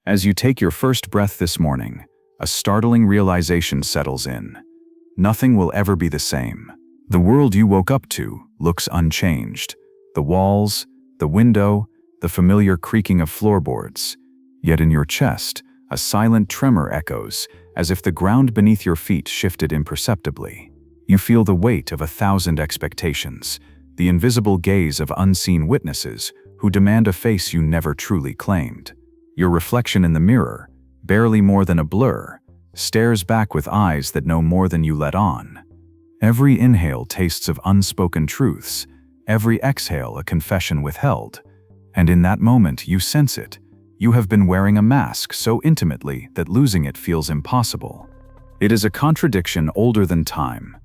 As you take your first breath this morning, a startling realization settles in. Nothing will ever be the same. The world you woke up to looks unchanged. The walls, the window, the familiar creaking of floorboards. Yet in your chest, a silent tremor echoes, as if the ground beneath your feet shifted imperceptibly. You feel the weight of 1,000 expectations, the invisible gaze of unseen witnesses who demand a face you never truly claimed. Your reflection in the mirror, barely more than a blur, stares back with eyes that know more than you let on. Every inhale tastes of unspoken truths, every exhale a confession withheld. And in that moment you sense it. You have been wearing a mask so intimately that losing it feels impossible. It is a contradiction older than time.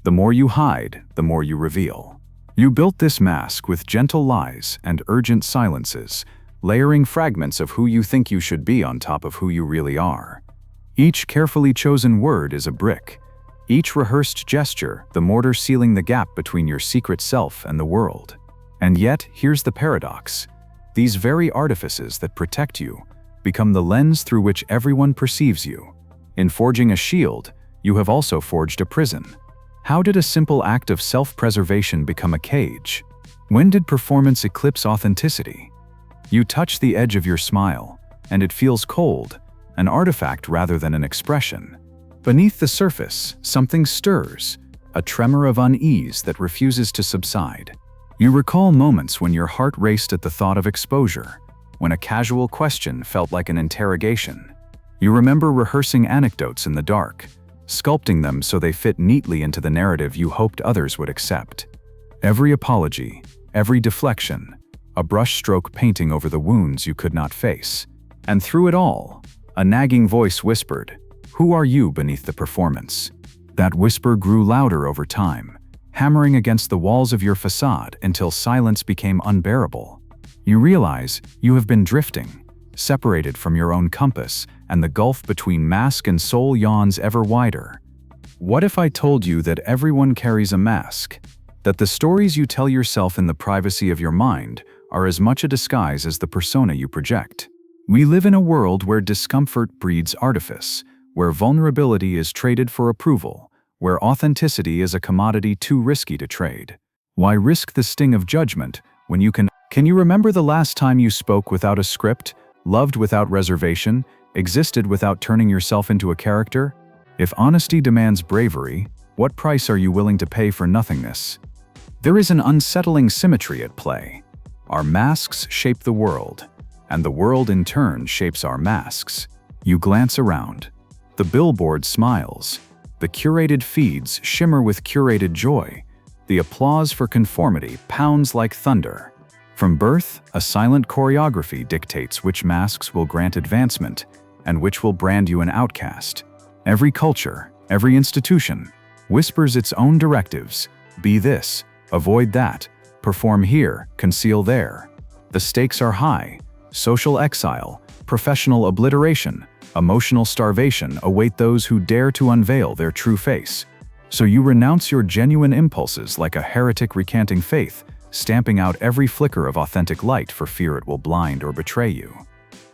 The more you hide, the more you reveal. You built this mask with gentle lies and urgent silences, layering fragments of who you think you should be on top of who you really are. Each carefully chosen word is a brick. Each rehearsed gesture, the mortar sealing the gap between your secret self and the world. And yet, here's the paradox. These very artifices that protect you become the lens through which everyone perceives you. In forging a shield, you have also forged a prison. How did a simple act of self-preservation become a cage? When did performance eclipse authenticity? You touch the edge of your smile, and it feels cold, an artifact rather than an expression. Beneath the surface, something stirs, a tremor of unease that refuses to subside. You recall moments when your heart raced at the thought of exposure, when a casual question felt like an interrogation. You remember rehearsing anecdotes in the dark, sculpting them so they fit neatly into the narrative you hoped others would accept. Every apology, every deflection, a brushstroke painting over the wounds you could not face. And through it all, a nagging voice whispered, "Who are you beneath the performance?" That whisper grew louder over time, hammering against the walls of your facade until silence became unbearable. You realize you have been drifting, separated from your own compass, and the gulf between mask and soul yawns ever wider. What if I told you that everyone carries a mask? That the stories you tell yourself in the privacy of your mind are as much a disguise as the persona you project? We live in a world where discomfort breeds artifice, where vulnerability is traded for approval, where authenticity is a commodity too risky to trade. Why risk the sting of judgment when you can? Can you remember the last time you spoke without a script, loved without reservation, existed without turning yourself into a character? If honesty demands bravery, what price are you willing to pay for nothingness? There is an unsettling symmetry at play. Our masks shape the world, and the world in turn shapes our masks. You glance around. The billboard smiles. The curated feeds shimmer with curated joy. The applause for conformity pounds like thunder. From birth, a silent choreography dictates which masks will grant advancement and which will brand you an outcast. Every culture, every institution, whispers its own directives. Be this, avoid that, perform here, conceal there. The stakes are high. Social exile, professional obliteration, emotional starvation await those who dare to unveil their true face. So you renounce your genuine impulses like a heretic recanting faith, stamping out every flicker of authentic light for fear it will blind or betray you.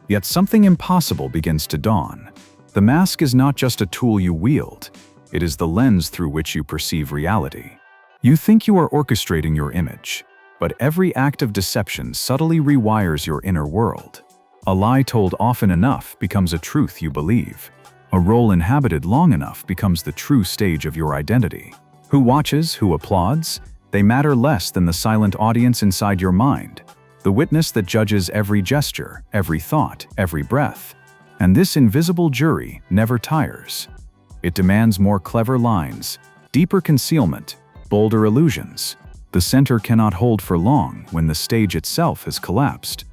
Yet something impossible begins to dawn. The mask is not just a tool you wield, it is the lens through which you perceive reality. You think you are orchestrating your image, but every act of deception subtly rewires your inner world. A lie told often enough becomes a truth you believe. A role inhabited long enough becomes the true stage of your identity. Who watches, who applauds? They matter less than the silent audience inside your mind, the witness that judges every gesture, every thought, every breath. And this invisible jury never tires. It demands more clever lines, deeper concealment, bolder illusions. The center cannot hold for long when the stage itself has collapsed.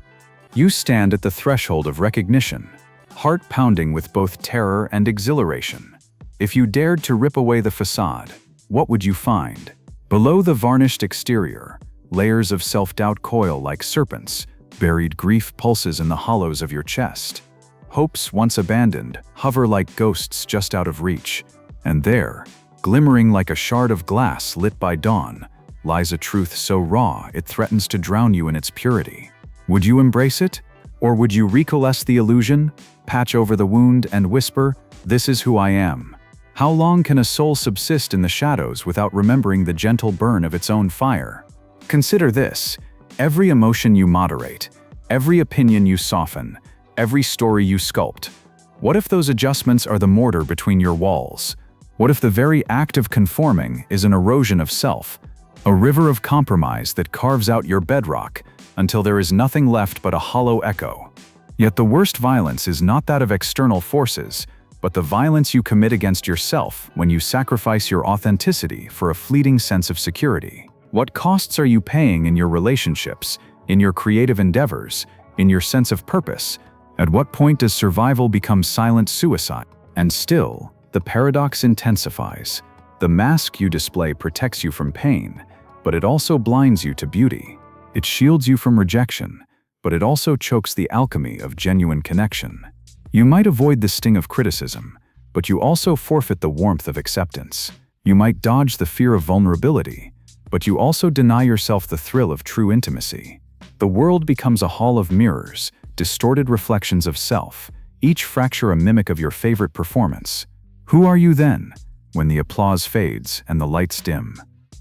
You stand at the threshold of recognition, heart pounding with both terror and exhilaration. If you dared to rip away the facade, what would you find? Below the varnished exterior, layers of self-doubt coil like serpents, buried grief pulses in the hollows of your chest. Hopes once abandoned hover like ghosts just out of reach, and there, glimmering like a shard of glass lit by dawn, lies a truth so raw it threatens to drown you in its purity. Would you embrace it? Or would you recoalesce the illusion, patch over the wound, and whisper, "This is who I am"? How long can a soul subsist in the shadows without remembering the gentle burn of its own fire? Consider this: every emotion you moderate, every opinion you soften, every story you sculpt. What if those adjustments are the mortar between your walls? What if the very act of conforming is an erosion of self, a river of compromise that carves out your bedrock until there is nothing left but a hollow echo? Yet the worst violence is not that of external forces, but the violence you commit against yourself when you sacrifice your authenticity for a fleeting sense of security. What costs are you paying in your relationships, in your creative endeavors, in your sense of purpose? At what point does survival become silent suicide? And still, the paradox intensifies. The mask you display protects you from pain, but it also blinds you to beauty. It shields you from rejection, but it also chokes the alchemy of genuine connection. You might avoid the sting of criticism, but you also forfeit the warmth of acceptance. You might dodge the fear of vulnerability, but you also deny yourself the thrill of true intimacy. The world becomes a hall of mirrors, distorted reflections of self, each fracture a mimic of your favorite performance. Who are you then, when the applause fades and the lights dim?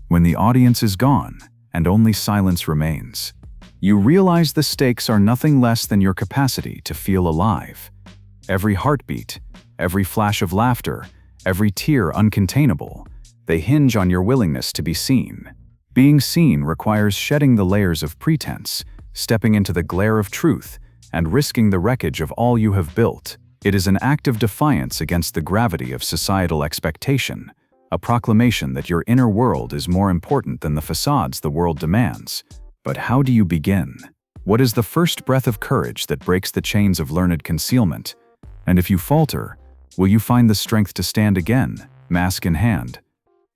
When the audience is gone and only silence remains? You realize the stakes are nothing less than your capacity to feel alive. Every heartbeat, every flash of laughter, every tear uncontainable, they hinge on your willingness to be seen. Being seen requires shedding the layers of pretense, stepping into the glare of truth, and risking the wreckage of all you have built. It is an act of defiance against the gravity of societal expectation, a proclamation that your inner world is more important than the facades the world demands. But how do you begin? What is the first breath of courage that breaks the chains of learned concealment? And if you falter, will you find the strength to stand again, mask in hand?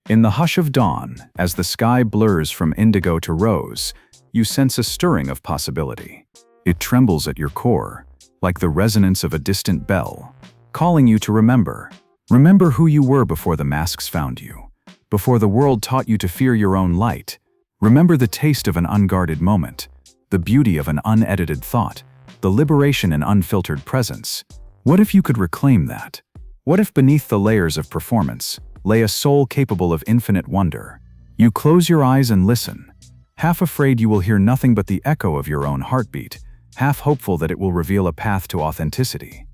In the hush of dawn, as the sky blurs from indigo to rose, you sense a stirring of possibility. It trembles at your core, like the resonance of a distant bell, calling you to remember. Remember who you were before the masks found you, before the world taught you to fear your own light. Remember the taste of an unguarded moment, the beauty of an unedited thought, the liberation in unfiltered presence. What if you could reclaim that? What if beneath the layers of performance lay a soul capable of infinite wonder? You close your eyes and listen, half afraid you will hear nothing but the echo of your own heartbeat, half hopeful that it will reveal a path to authenticity.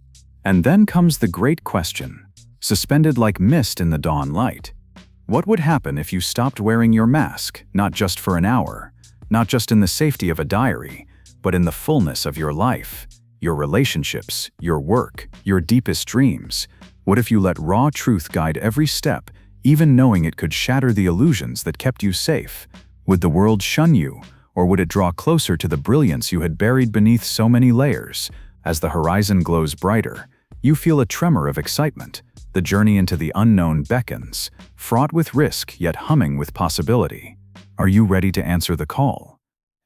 And then comes the great question, suspended like mist in the dawn light. What would happen if you stopped wearing your mask, not just for an hour, not just in the safety of a diary, but in the fullness of your life? Your relationships, your work, your deepest dreams? What if you let raw truth guide every step, even knowing it could shatter the illusions that kept you safe? Would the world shun you, or would it draw closer to the brilliance you had buried beneath so many layers? As the horizon glows brighter, you feel a tremor of excitement. The journey into the unknown beckons, fraught with risk yet humming with possibility. Are you ready to answer the call?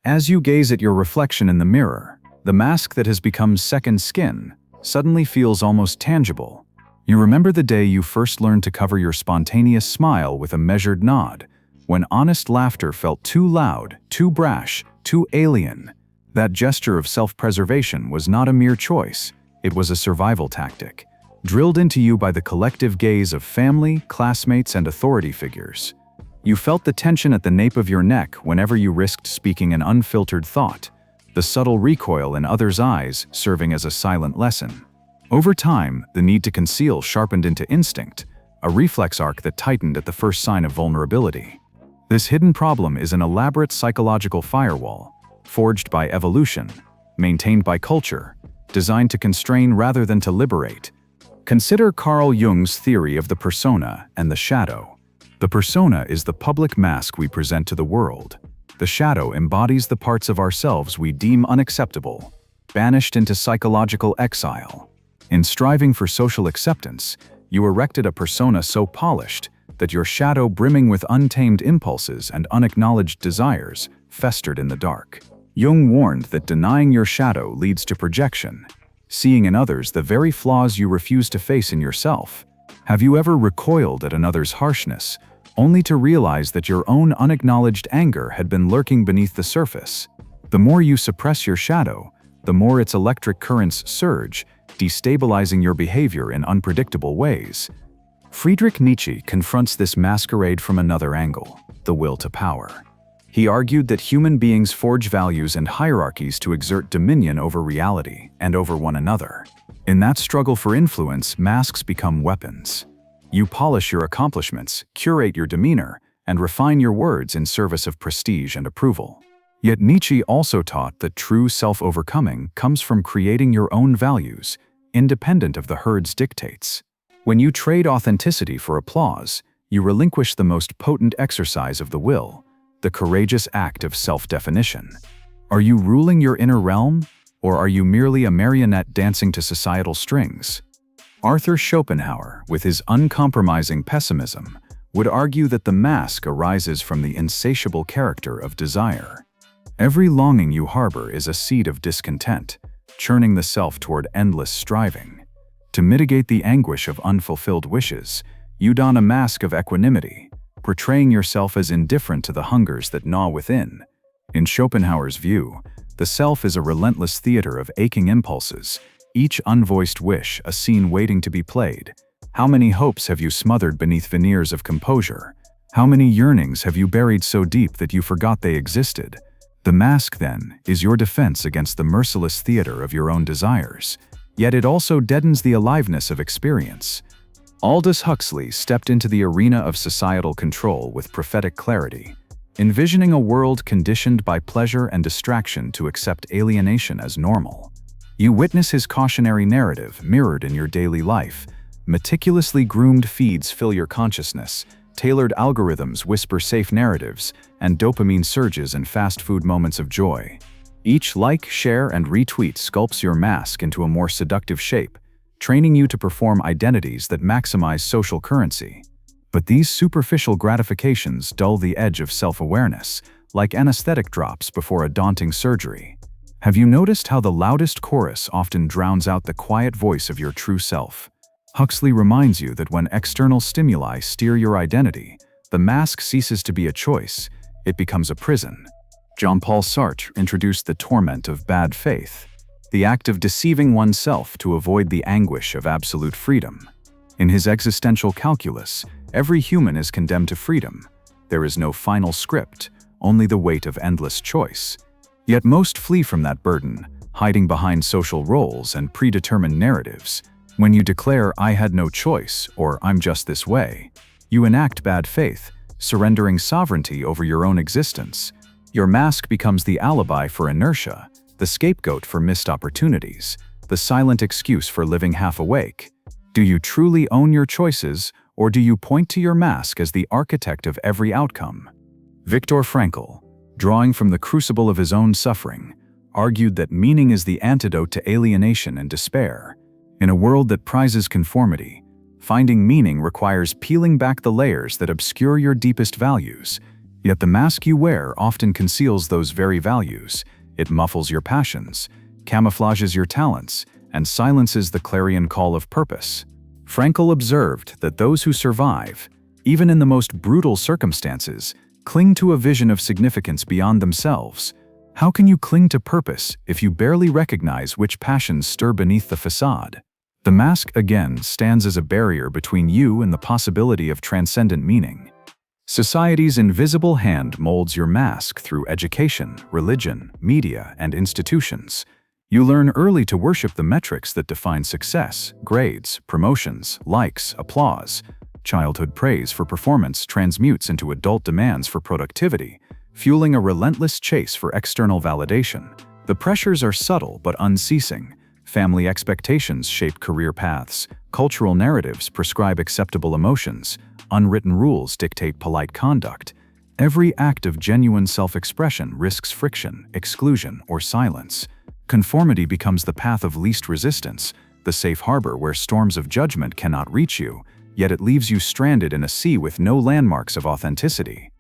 As you gaze at your reflection in the mirror, the mask that has become second skin suddenly feels almost tangible. You remember the day you first learned to cover your spontaneous smile with a measured nod, when honest laughter felt too loud, too brash, too alien. That gesture of self-preservation was not a mere choice, it was a survival tactic, drilled into you by the collective gaze of family, classmates, and authority figures. You felt the tension at the nape of your neck whenever you risked speaking an unfiltered thought, the subtle recoil in others' eyes serving as a silent lesson. Over time, the need to conceal sharpened into instinct, a reflex arc that tightened at the first sign of vulnerability. This hidden problem is an elaborate psychological firewall, forged by evolution, maintained by culture, designed to constrain rather than to liberate. Consider Carl Jung's theory of the persona and the shadow. The persona is the public mask we present to the world. The shadow embodies the parts of ourselves we deem unacceptable, banished into psychological exile. In striving for social acceptance, you erected a persona so polished that your shadow, brimming with untamed impulses and unacknowledged desires, festered in the dark. Jung warned that denying your shadow leads to projection, seeing in others the very flaws you refuse to face in yourself. Have you ever recoiled at another's harshness, only to realize that your own unacknowledged anger had been lurking beneath the surface? The more you suppress your shadow, the more its electric currents surge, destabilizing your behavior in unpredictable ways. Friedrich Nietzsche confronts this masquerade from another angle: the will to power. He argued that human beings forge values and hierarchies to exert dominion over reality and over one another. In that struggle for influence, masks become weapons. You polish your accomplishments, curate your demeanor, and refine your words in service of prestige and approval. Yet Nietzsche also taught that true self-overcoming comes from creating your own values, independent of the herd's dictates. When you trade authenticity for applause, you relinquish the most potent exercise of the will, the courageous act of self-definition. Are you ruling your inner realm, or are you merely a marionette dancing to societal strings? Arthur Schopenhauer, with his uncompromising pessimism, would argue that the mask arises from the insatiable character of desire. Every longing you harbor is a seed of discontent, churning the self toward endless striving. To mitigate the anguish of unfulfilled wishes, you don a mask of equanimity, portraying yourself as indifferent to the hungers that gnaw within. In Schopenhauer's view, the self is a relentless theater of aching impulses, each unvoiced wish a scene waiting to be played. How many hopes have you smothered beneath veneers of composure? How many yearnings have you buried so deep that you forgot they existed? The mask, then, is your defense against the merciless theater of your own desires. Yet it also deadens the aliveness of experience. Aldous Huxley stepped into the arena of societal control with prophetic clarity, envisioning a world conditioned by pleasure and distraction to accept alienation as normal. You witness his cautionary narrative mirrored in your daily life. Meticulously groomed feeds fill your consciousness, tailored algorithms whisper safe narratives, and dopamine surges in fast food moments of joy. Each like, share, and retweet sculpts your mask into a more seductive shape, training you to perform identities that maximize social currency. But these superficial gratifications dull the edge of self-awareness, like anesthetic drops before a daunting surgery. Have you noticed how the loudest chorus often drowns out the quiet voice of your true self? Huxley reminds you that when external stimuli steer your identity, the mask ceases to be a choice, it becomes a prison. Jean-Paul Sartre introduced the torment of bad faith, the act of deceiving oneself to avoid the anguish of absolute freedom. In his existential calculus, every human is condemned to freedom. There is no final script, only the weight of endless choice. Yet most flee from that burden, hiding behind social roles and predetermined narratives. When you declare, "I had no choice," or "I'm just this way," you enact bad faith, surrendering sovereignty over your own existence. Your mask becomes the alibi for inertia, the scapegoat for missed opportunities, the silent excuse for living half awake. Do you truly own your choices, or do you point to your mask as the architect of every outcome? Viktor Frankl, drawing from the crucible of his own suffering, argued that meaning is the antidote to alienation and despair. In a world that prizes conformity, finding meaning requires peeling back the layers that obscure your deepest values. Yet the mask you wear often conceals those very values. It muffles your passions, camouflages your talents, and silences the clarion call of purpose. Frankl observed that those who survive, even in the most brutal circumstances, cling to a vision of significance beyond themselves. How can you cling to purpose if you barely recognize which passions stir beneath the facade? The mask, again, stands as a barrier between you and the possibility of transcendent meaning. Society's invisible hand molds your mask through education, religion, media, and institutions. You learn early to worship the metrics that define success: grades, promotions, likes, applause. Childhood praise for performance transmutes into adult demands for productivity, fueling a relentless chase for external validation. The pressures are subtle but unceasing. Family expectations shape career paths, cultural narratives prescribe acceptable emotions, unwritten rules dictate polite conduct. Every act of genuine self-expression risks friction, exclusion, or silence. Conformity becomes the path of least resistance, the safe harbor where storms of judgment cannot reach you, yet it leaves you stranded in a sea with no landmarks of authenticity.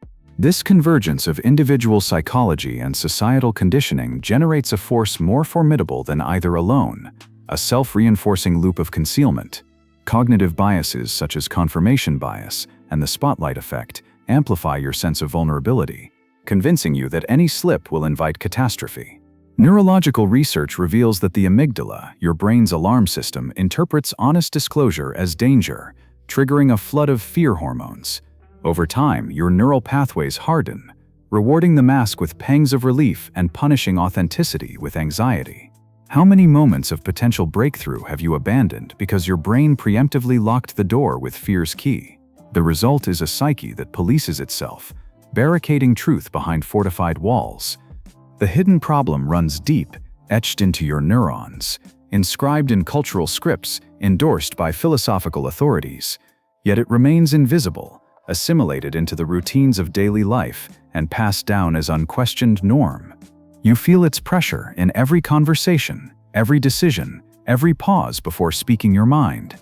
This convergence of individual psychology and societal conditioning generates a force more formidable than either alone: a self-reinforcing loop of concealment. Cognitive biases such as confirmation bias and the spotlight effect amplify your sense of vulnerability, convincing you that any slip will invite catastrophe. Neurological research reveals that the amygdala, your brain's alarm system, interprets honest disclosure as danger, triggering a flood of fear hormones. Over time, your neural pathways harden, rewarding the mask with pangs of relief and punishing authenticity with anxiety. How many moments of potential breakthrough have you abandoned because your brain preemptively locked the door with fear's key? The result is a psyche that polices itself, barricading truth behind fortified walls. The hidden problem runs deep, etched into your neurons, inscribed in cultural scripts endorsed by philosophical authorities. Yet it remains invisible, assimilated into the routines of daily life and passed down as unquestioned norm. You feel its pressure in every conversation, every decision, every pause before speaking your mind.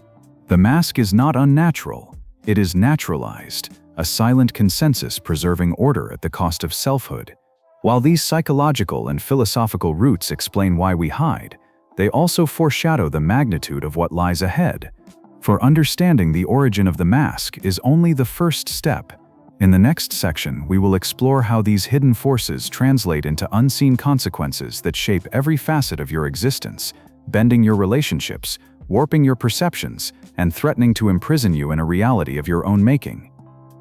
The mask is not unnatural, it is naturalized, a silent consensus preserving order at the cost of selfhood. While these psychological and philosophical roots explain why we hide, they also foreshadow the magnitude of what lies ahead. For understanding the origin of the mask is only the first step. In the next section, we will explore how these hidden forces translate into unseen consequences that shape every facet of your existence, bending your relationships, warping your perceptions, and threatening to imprison you in a reality of your own making.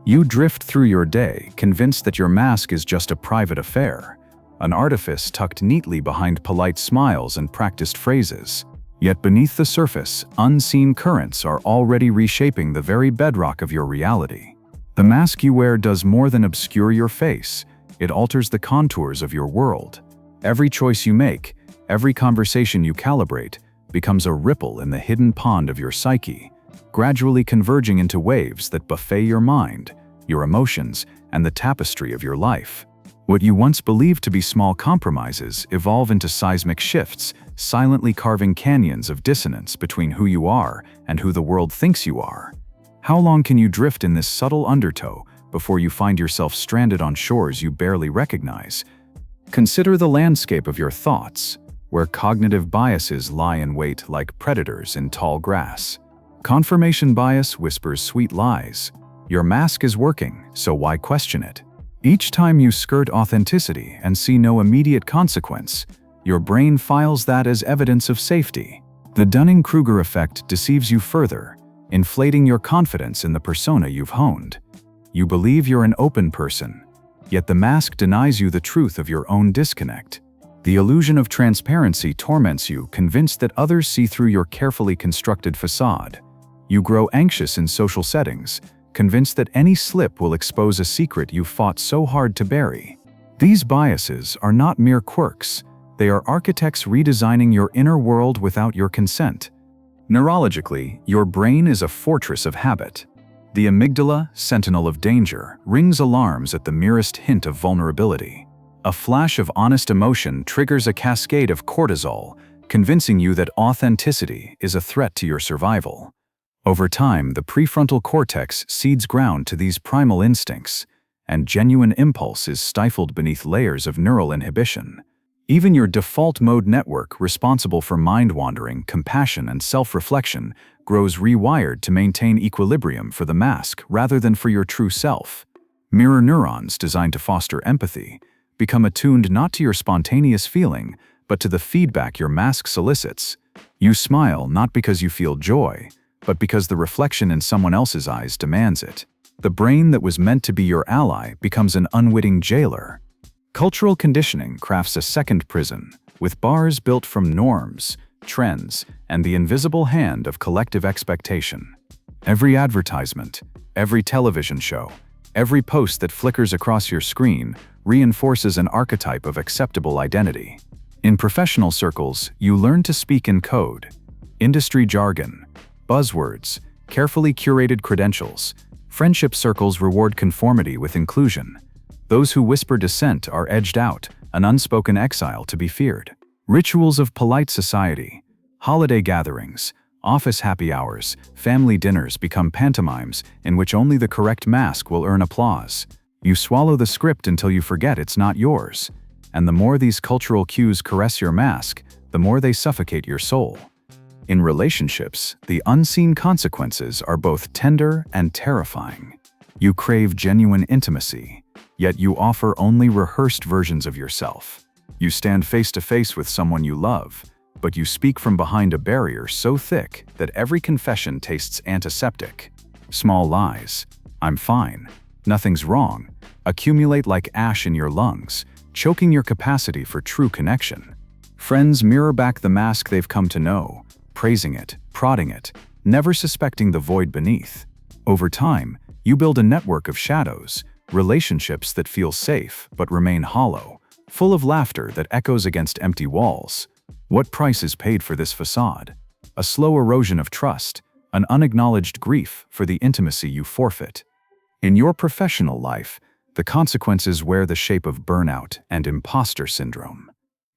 You drift through your day, convinced that your mask is just a private affair, an artifice tucked neatly behind polite smiles and practiced phrases. Yet beneath the surface, unseen currents are already reshaping the very bedrock of your reality. The mask you wear does more than obscure your face, it alters the contours of your world. Every choice you make, every conversation you calibrate, becomes a ripple in the hidden pond of your psyche, gradually converging into waves that buffet your mind, your emotions, and the tapestry of your life. What you once believed to be small compromises evolve into seismic shifts, silently carving canyons of dissonance between who you are and who the world thinks you are. How long can you drift in this subtle undertow before you find yourself stranded on shores you barely recognize? Consider the landscape of your thoughts, where cognitive biases lie in wait like predators in tall grass. Confirmation bias whispers sweet lies. Your mask is working, so why question it? Each time you skirt authenticity and see no immediate consequence, your brain files that as evidence of safety. The Dunning-Kruger effect deceives you further, inflating your confidence in the persona you've honed. You believe you're an open person, yet the mask denies you the truth of your own disconnect. The illusion of transparency torments you, convinced that others see through your carefully constructed facade. You grow anxious in social settings, convinced that any slip will expose a secret you fought so hard to bury. These biases are not mere quirks, they are architects redesigning your inner world without your consent. Neurologically, your brain is a fortress of habit. The amygdala, sentinel of danger, rings alarms at the merest hint of vulnerability. A flash of honest emotion triggers a cascade of cortisol, convincing you that authenticity is a threat to your survival. Over time, the prefrontal cortex cedes ground to these primal instincts, and genuine impulse is stifled beneath layers of neural inhibition. Even your default mode network, responsible for mind-wandering, compassion, and self-reflection, grows rewired to maintain equilibrium for the mask rather than for your true self. Mirror neurons, designed to foster empathy, become attuned not to your spontaneous feeling, but to the feedback your mask solicits. You smile not because you feel joy, but because the reflection in someone else's eyes demands it. The brain that was meant to be your ally becomes an unwitting jailer. Cultural conditioning crafts a second prison, with bars built from norms, trends, and the invisible hand of collective expectation. Every advertisement, every television show, every post that flickers across your screen reinforces an archetype of acceptable identity. In professional circles, you learn to speak in code, industry jargon, buzzwords, carefully curated credentials. Friendship circles reward conformity with inclusion. Those who whisper dissent are edged out, an unspoken exile to be feared. Rituals of polite society, holiday gatherings, office happy hours, family dinners become pantomimes in which only the correct mask will earn applause. You swallow the script until you forget it's not yours. And the more these cultural cues caress your mask, the more they suffocate your soul. In relationships, the unseen consequences are both tender and terrifying. You crave genuine intimacy, yet you offer only rehearsed versions of yourself. You stand face to face with someone you love, but you speak from behind a barrier so thick that every confession tastes antiseptic. Small lies, "I'm fine," "Nothing's wrong," accumulate like ash in your lungs, choking your capacity for true connection. Friends mirror back the mask they've come to know, praising it, prodding it, never suspecting the void beneath. Over time, you build a network of shadows, relationships that feel safe but remain hollow, full of laughter that echoes against empty walls. What price is paid for this facade? A slow erosion of trust, an unacknowledged grief for the intimacy you forfeit. In your professional life, the consequences wear the shape of burnout and imposter syndrome.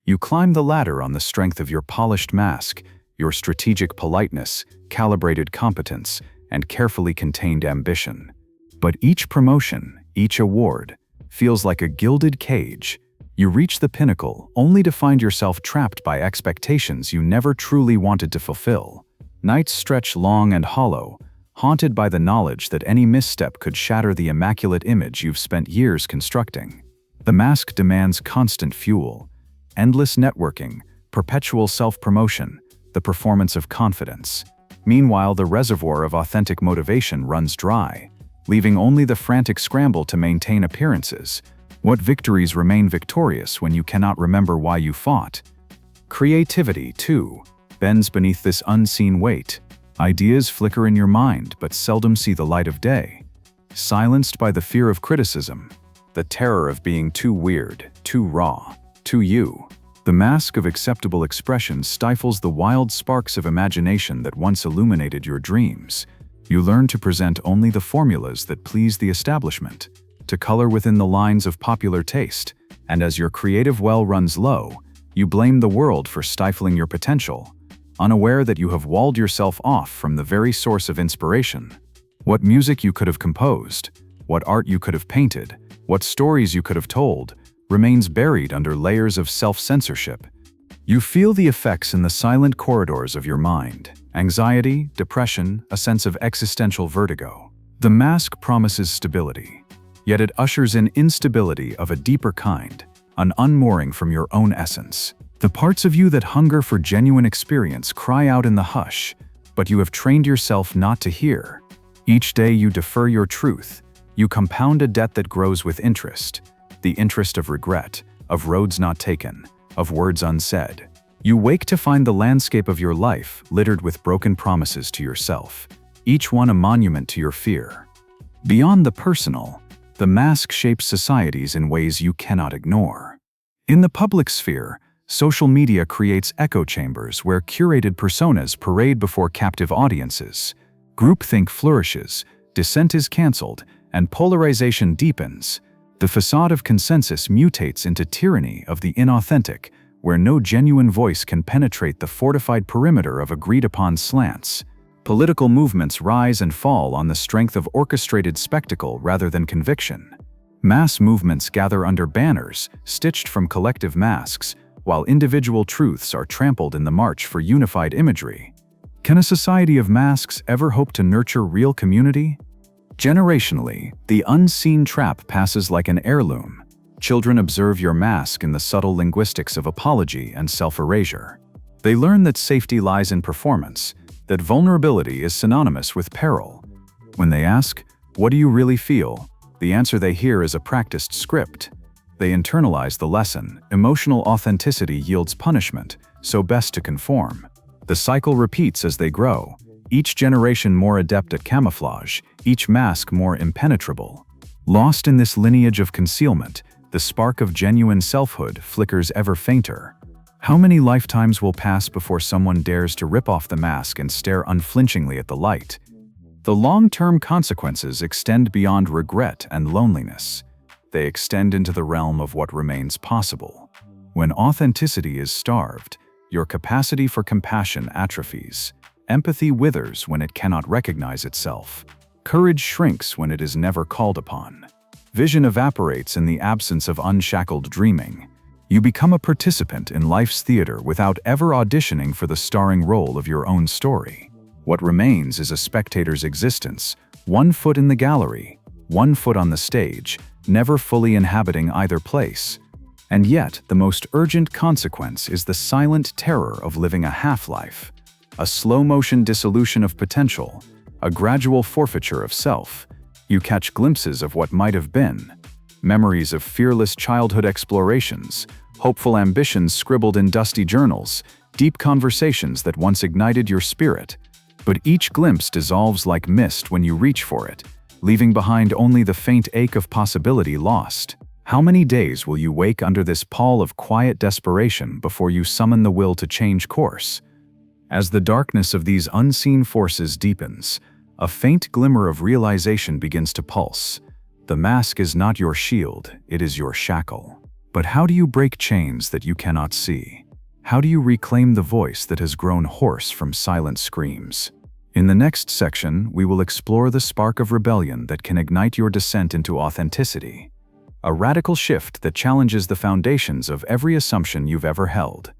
You climb the ladder on the strength of your polished mask, your strategic politeness, calibrated competence, and carefully contained ambition. But each promotion, each award, feels like a gilded cage. You reach the pinnacle only to find yourself trapped by expectations you never truly wanted to fulfill. Nights stretch long and hollow, haunted by the knowledge that any misstep could shatter the immaculate image you've spent years constructing. The mask demands constant fuel, endless networking, perpetual self-promotion, the performance of confidence. Meanwhile, the reservoir of authentic motivation runs dry, leaving only the frantic scramble to maintain appearances. What victories remain victorious when you cannot remember why you fought? Creativity, too, bends beneath this unseen weight. Ideas flicker in your mind but seldom see the light of day. Silenced by the fear of criticism, the terror of being too weird, too raw, too you. The mask of acceptable expression stifles the wild sparks of imagination that once illuminated your dreams. You learn to present only the formulas that please the establishment, to color within the lines of popular taste, and as your creative well runs low, you blame the world for stifling your potential, unaware that you have walled yourself off from the very source of inspiration. What music you could have composed, what art you could have painted, what stories you could have told, remains buried under layers of self-censorship. You feel the effects in the silent corridors of your mind: anxiety, depression, a sense of existential vertigo. The mask promises stability, yet it ushers in instability of a deeper kind, an unmooring from your own essence. The parts of you that hunger for genuine experience cry out in the hush, but you have trained yourself not to hear. Each day you defer your truth. You compound a debt that grows with interest, the interest of regret, of roads not taken, of words unsaid. You wake to find the landscape of your life littered with broken promises to yourself, each one a monument to your fear. Beyond the personal, the mask shapes societies in ways you cannot ignore. In the public sphere, social media creates echo chambers where curated personas parade before captive audiences. Groupthink flourishes, dissent is cancelled, and polarization deepens. The facade of consensus mutates into tyranny of the inauthentic, where no genuine voice can penetrate the fortified perimeter of agreed-upon slants. Political movements rise and fall on the strength of orchestrated spectacle rather than conviction. Mass movements gather under banners stitched from collective masks, while individual truths are trampled in the march for unified imagery. Can a society of masks ever hope to nurture real community? Generationally, the unseen trap passes like an heirloom. Children observe your mask in the subtle linguistics of apology and self-erasure. They learn that safety lies in performance, that vulnerability is synonymous with peril. When they ask, "What do you really feel?" the answer they hear is a practiced script. They internalize the lesson: emotional authenticity yields punishment, so best to conform. The cycle repeats as they grow, each generation more adept at camouflage, each mask more impenetrable. Lost in this lineage of concealment, the spark of genuine selfhood flickers ever fainter. How many lifetimes will pass before someone dares to rip off the mask and stare unflinchingly at the light? The long-term consequences extend beyond regret and loneliness. They extend into the realm of what remains possible. When authenticity is starved, your capacity for compassion atrophies. Empathy withers when it cannot recognize itself. Courage shrinks when it is never called upon. Vision evaporates in the absence of unshackled dreaming. You become a participant in life's theater without ever auditioning for the starring role of your own story. What remains is a spectator's existence, one foot in the gallery, one foot on the stage, never fully inhabiting either place. And yet, the most urgent consequence is the silent terror of living a half-life, a slow-motion dissolution of potential, a gradual forfeiture of self. You catch glimpses of what might have been, memories of fearless childhood explorations, hopeful ambitions scribbled in dusty journals, deep conversations that once ignited your spirit. But each glimpse dissolves like mist when you reach for it, leaving behind only the faint ache of possibility lost. How many days will you wake under this pall of quiet desperation before you summon the will to change course? As the darkness of these unseen forces deepens, a faint glimmer of realization begins to pulse. The mask is not your shield, it is your shackle. But how do you break chains that you cannot see? How do you reclaim the voice that has grown hoarse from silent screams? In the next section, we will explore the spark of rebellion that can ignite your descent into authenticity. A radical shift that challenges the foundations of every assumption you've ever held.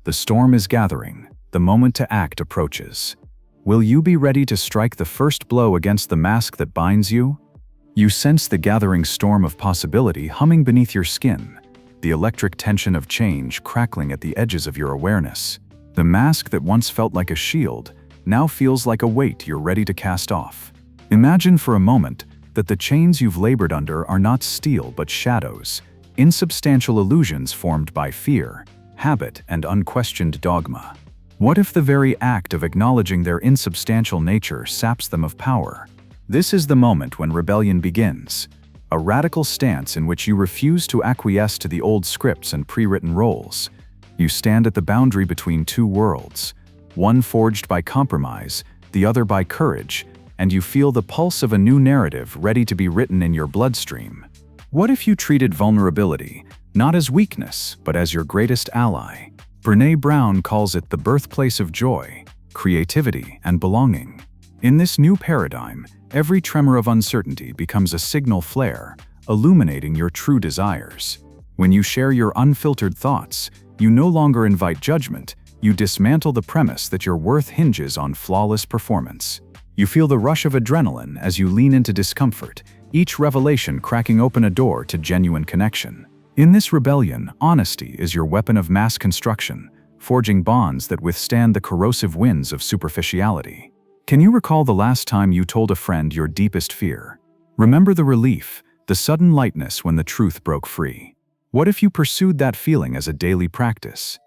The storm is gathering, the moment to act approaches. Will you be ready to strike the first blow against the mask that binds you? You sense the gathering storm of possibility humming beneath your skin, the electric tension of change crackling at the edges of your awareness. The mask that once felt like a shield now feels like a weight you're ready to cast off. Imagine for a moment that the chains you've labored under are not steel but shadows, insubstantial illusions formed by fear, habit, and unquestioned dogma. What if the very act of acknowledging their insubstantial nature saps them of power? This is the moment when rebellion begins, a radical stance in which you refuse to acquiesce to the old scripts and pre-written roles. You stand at the boundary between two worlds, one forged by compromise, the other by courage, and you feel the pulse of a new narrative ready to be written in your bloodstream. What if you treated vulnerability not as weakness, but as your greatest ally? Brené Brown calls it the birthplace of joy, creativity, and belonging. In this new paradigm, every tremor of uncertainty becomes a signal flare, illuminating your true desires. When you share your unfiltered thoughts, you no longer invite judgment, you dismantle the premise that your worth hinges on flawless performance. You feel the rush of adrenaline as you lean into discomfort, each revelation cracking open a door to genuine connection. In this rebellion, honesty is your weapon of mass construction, forging bonds that withstand the corrosive winds of superficiality. Can you recall the last time you told a friend your deepest fear? Remember the relief, the sudden lightness when the truth broke free. What if you pursued that feeling as a daily practice?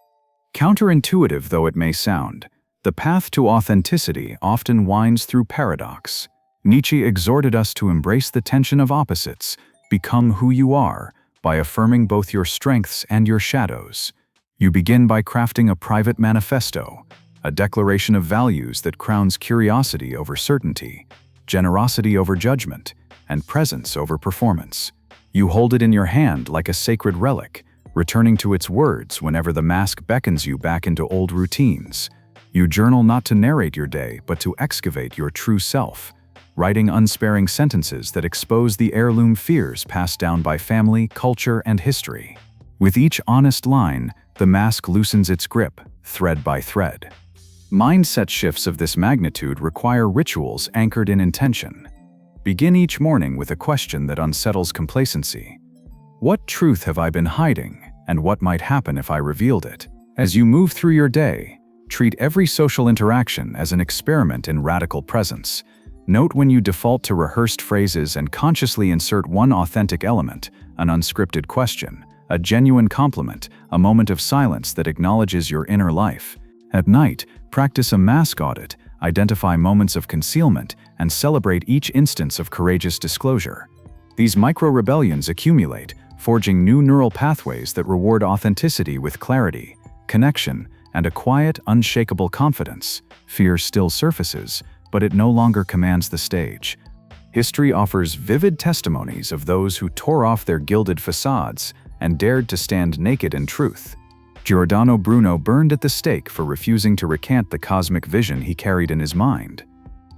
Counterintuitive though it may sound, the path to authenticity often winds through paradox. Nietzsche exhorted us to embrace the tension of opposites, become who you are, by affirming both your strengths and your shadows. You begin by crafting a private manifesto, a declaration of values that crowns curiosity over certainty, generosity over judgment, and presence over performance. You hold it in your hand like a sacred relic, returning to its words whenever the mask beckons you back into old routines. You journal not to narrate your day, but to excavate your true self, writing unsparing sentences that expose the heirloom fears passed down by family, culture, and history. With each honest line, the mask loosens its grip, thread by thread. Mindset shifts of this magnitude require rituals anchored in intention. Begin each morning with a question that unsettles complacency. What truth have I been hiding, and what might happen if I revealed it? As you move through your day, treat every social interaction as an experiment in radical presence. Note when you default to rehearsed phrases and consciously insert one authentic element, an unscripted question, a genuine compliment, a moment of silence that acknowledges your inner life. At night, practice a mask audit, identify moments of concealment, and celebrate each instance of courageous disclosure. These micro-rebellions accumulate, forging new neural pathways that reward authenticity with clarity, connection, and a quiet, unshakable confidence. Fear still surfaces, but it no longer commands the stage. History offers vivid testimonies of those who tore off their gilded facades and dared to stand naked in truth. Giordano Bruno burned at the stake for refusing to recant the cosmic vision he carried in his mind.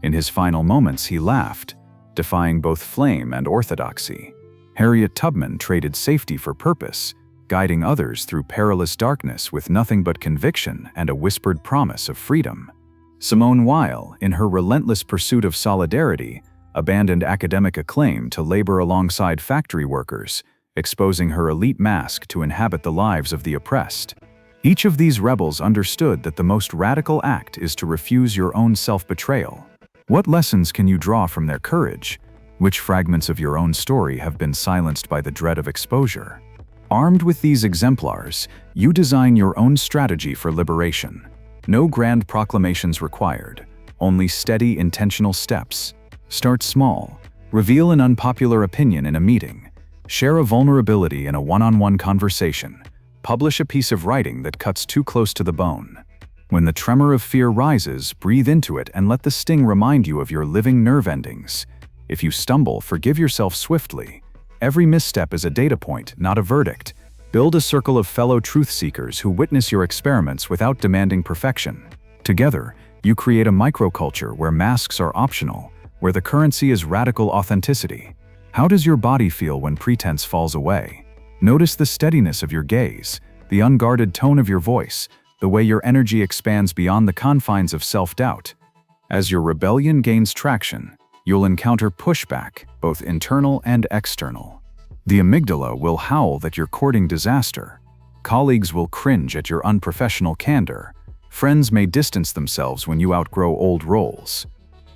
In his final moments, he laughed, defying both flame and orthodoxy. Harriet Tubman traded safety for purpose, guiding others through perilous darkness with nothing but conviction and a whispered promise of freedom. Simone Weil, in her relentless pursuit of solidarity, abandoned academic acclaim to labor alongside factory workers, exposing her elite mask to inhabit the lives of the oppressed. Each of these rebels understood that the most radical act is to refuse your own self-betrayal. What lessons can you draw from their courage? Which fragments of your own story have been silenced by the dread of exposure? Armed with these exemplars, you design your own strategy for liberation. No grand proclamations required, only steady, intentional steps. Start small. Reveal an unpopular opinion in a meeting. Share a vulnerability in a one-on-one conversation. Publish a piece of writing that cuts too close to the bone. When the tremor of fear rises, breathe into it and let the sting remind you of your living nerve endings. If you stumble, forgive yourself swiftly. Every misstep is a data point, not a verdict. Build a circle of fellow truth seekers who witness your experiments without demanding perfection. Together, you create a microculture where masks are optional, where the currency is radical authenticity. How does your body feel when pretense falls away? Notice the steadiness of your gaze, the unguarded tone of your voice, the way your energy expands beyond the confines of self-doubt. As your rebellion gains traction, you'll encounter pushback, both internal and external. The amygdala will howl that you're courting disaster. Colleagues will cringe at your unprofessional candor. Friends may distance themselves when you outgrow old roles.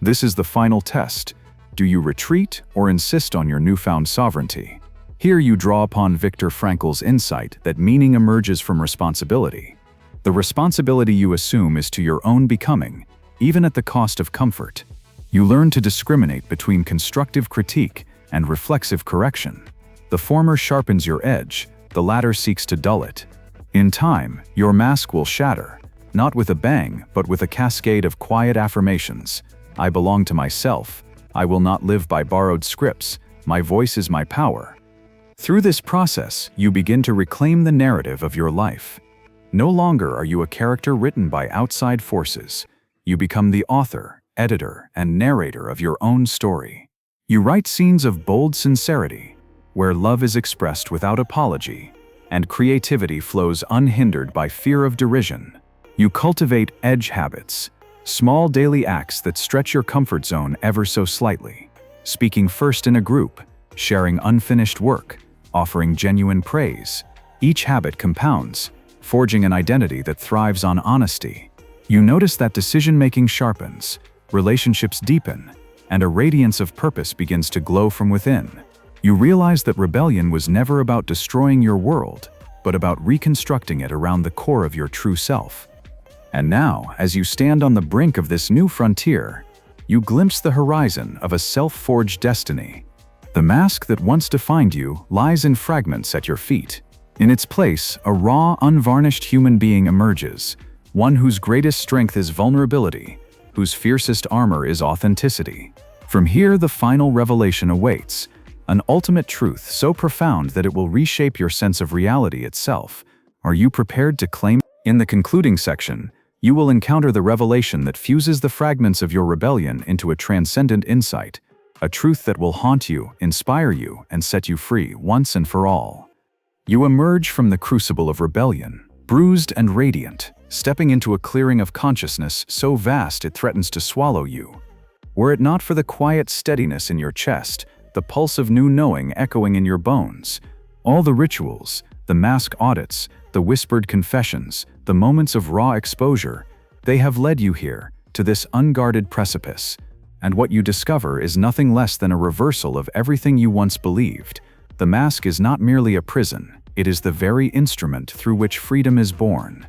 This is the final test. Do you retreat or insist on your newfound sovereignty? Here you draw upon Viktor Frankl's insight that meaning emerges from responsibility. The responsibility you assume is to your own becoming, even at the cost of comfort. You learn to discriminate between constructive critique and reflexive correction. The former sharpens your edge, the latter seeks to dull it. In time, your mask will shatter, not with a bang, but with a cascade of quiet affirmations. I belong to myself. I will not live by borrowed scripts. My voice is my power. Through this process, you begin to reclaim the narrative of your life. No longer are you a character written by outside forces. You become the author, editor, and narrator of your own story. You write scenes of bold sincerity, where love is expressed without apology, and creativity flows unhindered by fear of derision. You cultivate edge habits, small daily acts that stretch your comfort zone ever so slightly. Speaking first in a group, sharing unfinished work, offering genuine praise. Each habit compounds, forging an identity that thrives on honesty. You notice that decision-making sharpens, relationships deepen, and a radiance of purpose begins to glow from within. You realize that rebellion was never about destroying your world, but about reconstructing it around the core of your true self. And now, as you stand on the brink of this new frontier, you glimpse the horizon of a self-forged destiny. The mask that once defined you lies in fragments at your feet. In its place, a raw, unvarnished human being emerges, one whose greatest strength is vulnerability, whose fiercest armor is authenticity. From here, the final revelation awaits, an ultimate truth so profound that it will reshape your sense of reality itself. Are you prepared to claim? In the concluding section, you will encounter the revelation that fuses the fragments of your rebellion into a transcendent insight, a truth that will haunt you, inspire you, and set you free once and for all. You emerge from the crucible of rebellion, bruised and radiant, stepping into a clearing of consciousness so vast it threatens to swallow you. Were it not for the quiet steadiness in your chest, the pulse of new knowing echoing in your bones, all the rituals, the mask audits, the whispered confessions, the moments of raw exposure, they have led you here, to this unguarded precipice. And what you discover is nothing less than a reversal of everything you once believed. The mask is not merely a prison, it is the very instrument through which freedom is born.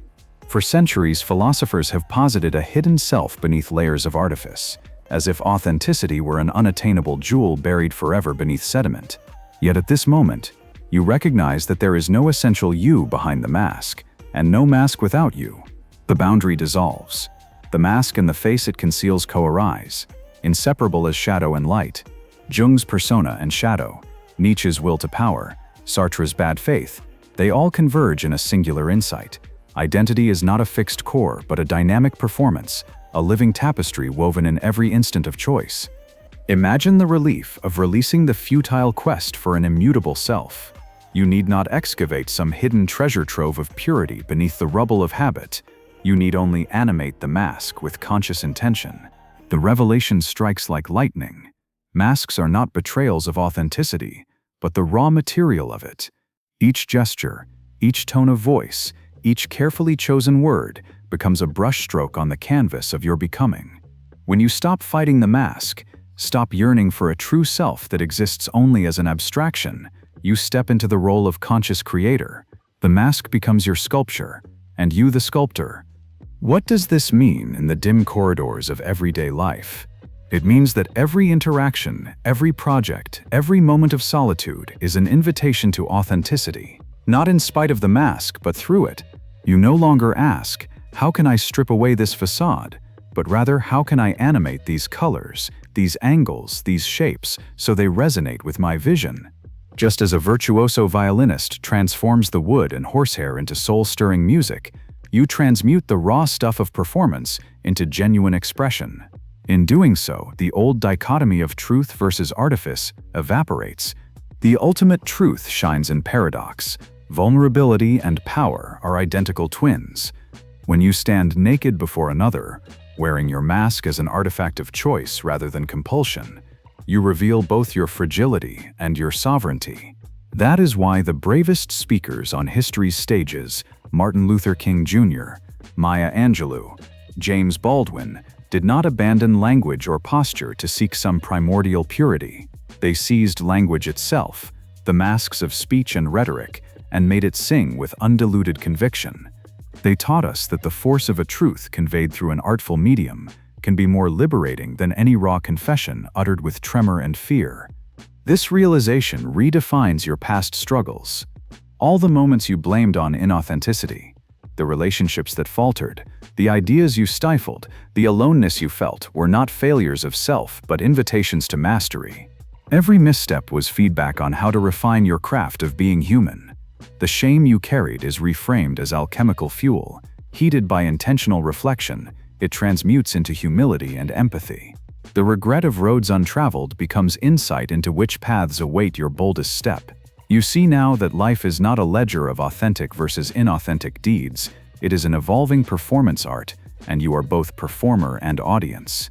For centuries, philosophers have posited a hidden self beneath layers of artifice, as if authenticity were an unattainable jewel buried forever beneath sediment. Yet at this moment, you recognize that there is no essential you behind the mask, and no mask without you. The boundary dissolves. The mask and the face it conceals co-arise, inseparable as shadow and light. Jung's persona and shadow, Nietzsche's will to power, Sartre's bad faith, they all converge in a singular insight. Identity is not a fixed core, but a dynamic performance, a living tapestry woven in every instant of choice. Imagine the relief of releasing the futile quest for an immutable self. You need not excavate some hidden treasure trove of purity beneath the rubble of habit. You need only animate the mask with conscious intention. The revelation strikes like lightning. Masks are not betrayals of authenticity, but the raw material of it. Each gesture, each tone of voice, each carefully chosen word becomes a brushstroke on the canvas of your becoming. When you stop fighting the mask, stop yearning for a true self that exists only as an abstraction, you step into the role of conscious creator. The mask becomes your sculpture, and you the sculptor. What does this mean in the dim corridors of everyday life? It means that every interaction, every project, every moment of solitude is an invitation to authenticity. Not in spite of the mask, but through it. You no longer ask, how can I strip away this facade? But rather, how can I animate these colors, these angles, these shapes, so they resonate with my vision? Just as a virtuoso violinist transforms the wood and horsehair into soul-stirring music, you transmute the raw stuff of performance into genuine expression. In doing so, the old dichotomy of truth versus artifice evaporates. The ultimate truth shines in paradox. Vulnerability and power are identical twins. When you stand naked before another, wearing your mask as an artifact of choice rather than compulsion, you reveal both your fragility and your sovereignty. That is why the bravest speakers on history's stages, Martin Luther King Jr., Maya Angelou, James Baldwin, did not abandon language or posture to seek some primordial purity. They seized language itself, the masks of speech and rhetoric, and made it sing with undiluted conviction. They taught us that the force of a truth conveyed through an artful medium can be more liberating than any raw confession uttered with tremor and fear. This realization redefines your past struggles. All the moments you blamed on inauthenticity, the relationships that faltered, the ideas you stifled, the aloneness you felt were not failures of self but invitations to mastery. Every misstep was feedback on how to refine your craft of being human. The shame you carried is reframed as alchemical fuel. Heated by intentional reflection, it transmutes into humility and empathy. The regret of roads untraveled becomes insight into which paths await your boldest step. You see now that life is not a ledger of authentic versus inauthentic deeds. It is an evolving performance art, and you are both performer and audience.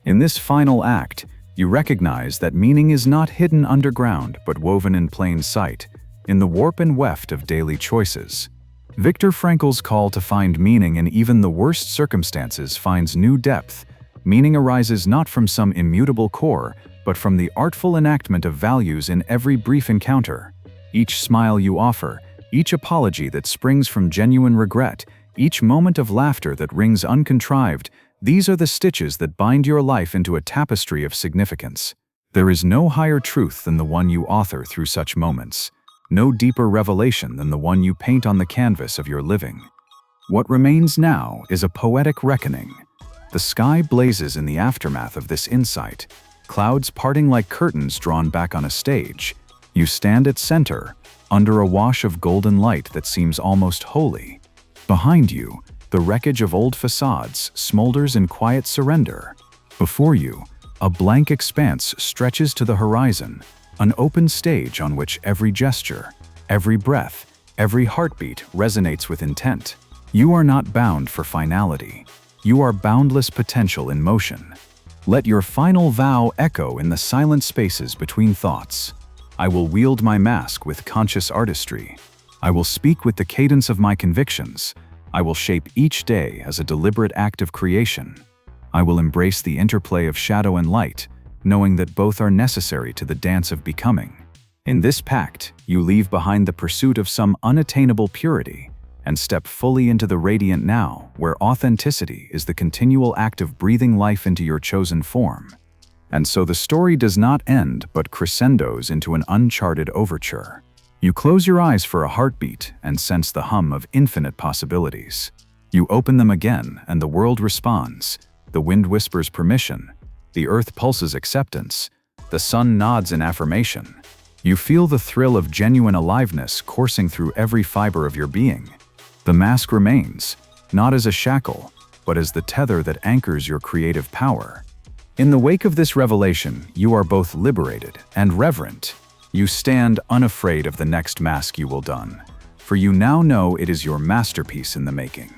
In this final act, you recognize that meaning is not hidden underground but woven in plain sight, in the warp and weft of daily choices. Viktor Frankl's call to find meaning in even the worst circumstances finds new depth. Meaning arises not from some immutable core, but from the artful enactment of values in every brief encounter. Each smile you offer, each apology that springs from genuine regret, each moment of laughter that rings uncontrived, these are the stitches that bind your life into a tapestry of significance. There is no higher truth than the one you author through such moments. No deeper revelation than the one you paint on the canvas of your living. What remains now is a poetic reckoning. The sky blazes in the aftermath of this insight, clouds parting like curtains drawn back on a stage. You stand at center, under a wash of golden light that seems almost holy. Behind you, the wreckage of old facades smolders in quiet surrender. Before you, a blank expanse stretches to the horizon, an open stage on which every gesture, every breath, every heartbeat resonates with intent. You are not bound for finality. You are boundless potential in motion. Let your final vow echo in the silent spaces between thoughts. I will wield my mask with conscious artistry. I will speak with the cadence of my convictions. I will shape each day as a deliberate act of creation. I will embrace the interplay of shadow and light, knowing that both are necessary to the dance of becoming. In this pact, you leave behind the pursuit of some unattainable purity and step fully into the radiant now, where authenticity is the continual act of breathing life into your chosen form. And so the story does not end but crescendos into an uncharted overture. You close your eyes for a heartbeat and sense the hum of infinite possibilities. You open them again and the world responds. The wind whispers permission. The earth pulses acceptance. The sun nods in affirmation. You feel the thrill of genuine aliveness coursing through every fiber of your being. The mask remains, not as a shackle, but as the tether that anchors your creative power. In the wake of this revelation, you are both liberated and reverent. You stand unafraid of the next mask you will don, for you now know it is your masterpiece in the making.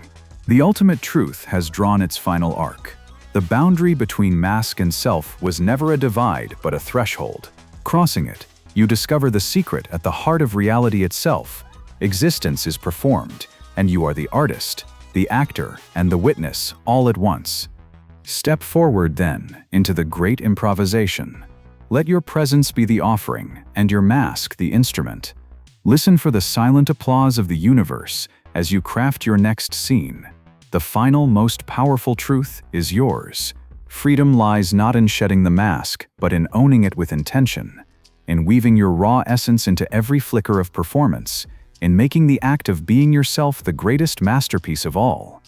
The ultimate truth has drawn its final arc. The boundary between mask and self was never a divide but a threshold. Crossing it, you discover the secret at the heart of reality itself. Existence is performed, and you are the artist, the actor, and the witness all at once. Step forward, then, into the great improvisation. Let your presence be the offering, and your mask the instrument. Listen for the silent applause of the universe as you craft your next scene. The final, most powerful truth is yours. Freedom lies not in shedding the mask, but in owning it with intention, in weaving your raw essence into every flicker of performance, in making the act of being yourself the greatest masterpiece of all.